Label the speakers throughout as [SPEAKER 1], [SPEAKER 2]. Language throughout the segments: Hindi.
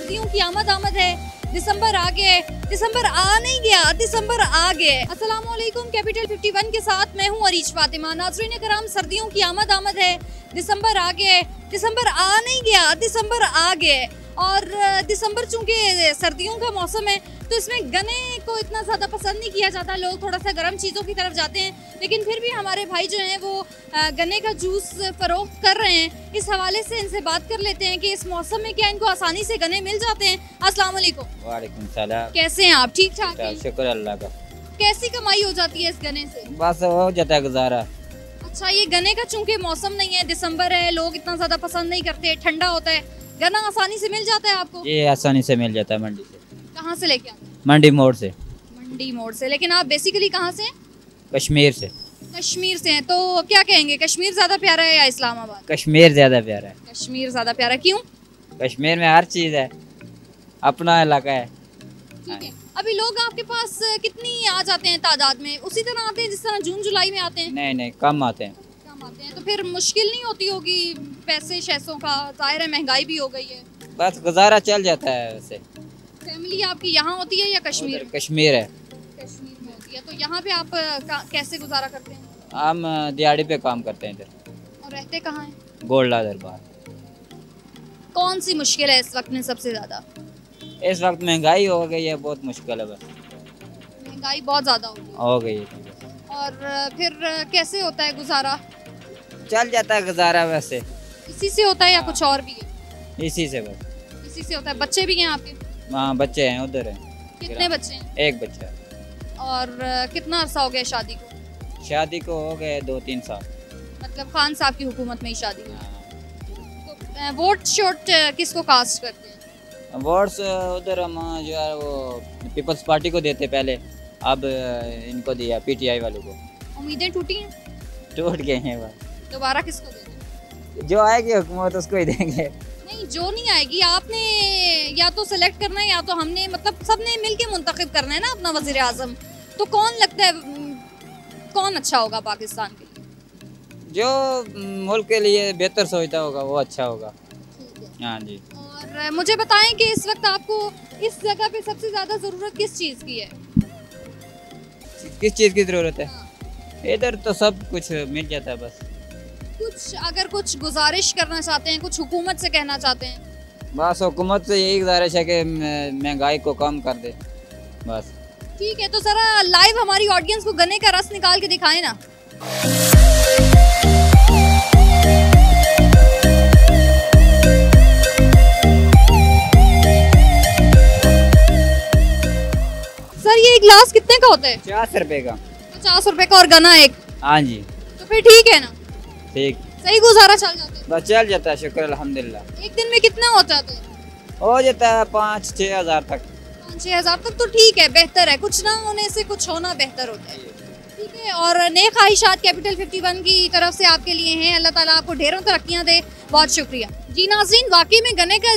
[SPEAKER 1] सर्दियों की आमद है। दिसंबर आ गए, दिसंबर आ नहीं गया, दिसंबर आ गए। अस्सलाम वालेकुम, कैपिटल 51 के साथ मैं हूँ अरीश फातिमा। नाज़रीन कराम, सर्दियों की आमद है। दिसंबर आ गए, दिसंबर आ नहीं गया, दिसंबर आ गए। और दिसंबर चूंकि सर्दियों का मौसम है तो इसमें गन्ने को इतना ज़्यादा पसंद नहीं किया जाता, लोग थोड़ा सा गर्म चीज़ों की तरफ जाते हैं। लेकिन फिर भी हमारे भाई जो हैं वो गन्ने का जूस फ़रोख्त कर रहे हैं। इस हवाले से इनसे बात कर लेते हैं कि इस मौसम में क्या इनको आसानी से गन्ने मिल जाते हैं। अस्सलाम वालेकुम।
[SPEAKER 2] वालेकुम सलाम।
[SPEAKER 1] कैसे हैं आप? ठीक ठाक हैं?
[SPEAKER 2] शुक्र अल्लाह का।
[SPEAKER 1] कैसी कमाई हो जाती है इस गन्ने से?
[SPEAKER 2] बस हो जाता है गुजारा।
[SPEAKER 1] अच्छा, ये गन्ने का चूंकि मौसम नहीं है, दिसंबर है, लोग इतना ज़्यादा पसंद नहीं करते, ठंडा होता है, गन्ना आसानी से मिल जाता है आपको?
[SPEAKER 2] ये आसानी से मिल जाता है मंडी से।
[SPEAKER 1] कहाँ से लेके आते हैं?
[SPEAKER 2] मंडी मोड़ से।
[SPEAKER 1] मंडी मोड़ से। लेकिन आप बेसिकली कहाँ से हैं?
[SPEAKER 2] कश्मीर से।
[SPEAKER 1] कश्मीर से हैं, तो क्या कहेंगे, कश्मीर ज़्यादा प्यारा है या इस्लामाबाद?
[SPEAKER 2] कश्मीर ज्यादा प्यारा है।
[SPEAKER 1] कश्मीर ज़्यादा प्यारा, क्यों?
[SPEAKER 2] कश्मीर में हर चीज है, अपना इलाका है।
[SPEAKER 1] ठीक है, अभी लोग आपके पास कितनी आ जाते हैं तादाद में? उसी तरह आते हैं जिस तरह जून जुलाई में आते हैं?
[SPEAKER 2] नहीं नहीं, कम आते हैं।
[SPEAKER 1] कम आते हैं, तो फिर मुश्किल नहीं होती होगी पैसे शैसों का? जाहिर है महंगाई भी हो गई है।
[SPEAKER 2] बस गुजारा चल जाता है वैसे।
[SPEAKER 1] फैमिली आपकी यहाँ होती है या कश्मीर?
[SPEAKER 2] कश्मीर है।
[SPEAKER 1] कश्मीर में होती है, तो यहाँ पे आप कैसे गुजारा करते हैं?
[SPEAKER 2] हम दिहाड़ी पे काम करते हैं इधर।
[SPEAKER 1] और रहते कहाँ हैं?
[SPEAKER 2] गोल्डा दरबार।
[SPEAKER 1] कौन सी मुश्किल है इस वक्त में सबसे ज़्यादा?
[SPEAKER 2] इस वक्त महंगाई हो गई है, बहुत मुश्किल है। बस
[SPEAKER 1] महंगाई बहुत ज़्यादा
[SPEAKER 2] हो गई है।
[SPEAKER 1] और फिर कैसे होता है गुजारा?
[SPEAKER 2] चल जाता है गुजारा वैसे।
[SPEAKER 1] इसी से होता है या कुछ और भी है?
[SPEAKER 2] इसी से बस।
[SPEAKER 1] इसी से होता है। बच्चे भी हैं आपके?
[SPEAKER 2] हाँ, बच्चे हैं, उधर हैं।
[SPEAKER 1] कितने बच्चे हैं?
[SPEAKER 2] एक बच्चा।
[SPEAKER 1] और कितना अरसा हो गया शादी को?
[SPEAKER 2] शादी को हो गए 2-3 साल।
[SPEAKER 1] मतलब खान साहब की हुकूमत में ही शादी हुई। तो वोट शोट किसको कास्ट करते हैं?
[SPEAKER 2] वोट्स उधर हम जो है वो पीपल्स पार्टी को देते पहले, अब इनको दिया पीटीआई वालों को।
[SPEAKER 1] उम्मीदें टूटी हैं?
[SPEAKER 2] टूट गए हैं बस।
[SPEAKER 1] दोबारा किसको देंगे?
[SPEAKER 2] जो आएगी हुकूमत उसको ही देंगे।
[SPEAKER 1] नहीं, जो नहीं आएगी आपने या तो सेलेक्ट करना है या तो हमने, मतलब सबने मिलके मुंतखब करना है ना अपना वजीर आजम। तो कौन लगता है कौन अच्छा होगा पाकिस्तान के लिए?
[SPEAKER 2] जो मुल्क के लिए बेहतर सोचता होगा वो अच्छा होगा। हाँ जी।
[SPEAKER 1] और मुझे बताएं कि इस वक्त आपको इस जगह पे सबसे ज़्यादा ज़रूरत किस चीज़ की है?
[SPEAKER 2] किस चीज़ की ज़रूरत है?
[SPEAKER 1] हाँ।
[SPEAKER 2] इधर तो सब कुछ मिल जाता है बस।
[SPEAKER 1] कुछ अगर कुछ गुजारिश करना चाहते हैं, कुछ हुकूमत से कहना चाहते हैं?
[SPEAKER 2] बस हुकूमत से यही गुजारिश है कि महंगाई को कम कर दे बस।
[SPEAKER 1] ठीक है, तो ज़रा लाइव हमारी ऑडियंस को गन्ने का रस निकाल के दिखाएं ना। सर, ये गिलास कितने का होता है?
[SPEAKER 2] 50 रुपए का।
[SPEAKER 1] 50 रुपए का, और गन्ना एक?
[SPEAKER 2] हाँ जी।
[SPEAKER 1] तो फिर ठीक है ना?
[SPEAKER 2] ठीक,
[SPEAKER 1] सही गुजारा चल जाता है?
[SPEAKER 2] बस चल जाता है, शुक्र अल्हम्दुलिल्लाह।
[SPEAKER 1] एक दिन में कितना हो जाता है?
[SPEAKER 2] हो जाता है 5-6 हज़ार तक।
[SPEAKER 1] 5-6 हज़ार तक तो ठीक है, बेहतर है। कुछ ना होने से कुछ होना बेहतर होता है। ठीक है, और नेक ख्वाहिशात कैपिटल 51 की तरफ से आपके लिए हैं। अल्लाह ताला आपको ढेरों तरक्कियां दे। बहुत शुक्रिया जी। नाज़रीन, वाकई में गन्ने का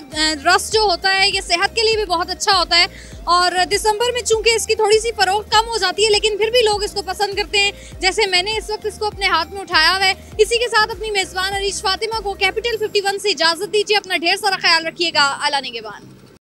[SPEAKER 1] रस जो होता है ये सेहत के लिए भी बहुत अच्छा होता है। और दिसंबर में चूंकि इसकी थोड़ी सी फ़रोख्त कम हो जाती है, लेकिन फिर भी लोग इसको पसंद करते हैं। जैसे मैंने इस वक्त इसको अपने हाथ में उठाया हुआ है। इसी के साथ अपनी मेज़बान अरीश फातिमा को कैपिटल 51 से इजाज़त दीजिए। अपना ढेर सारा ख्याल रखिएगा। अल्लाह निगहबान।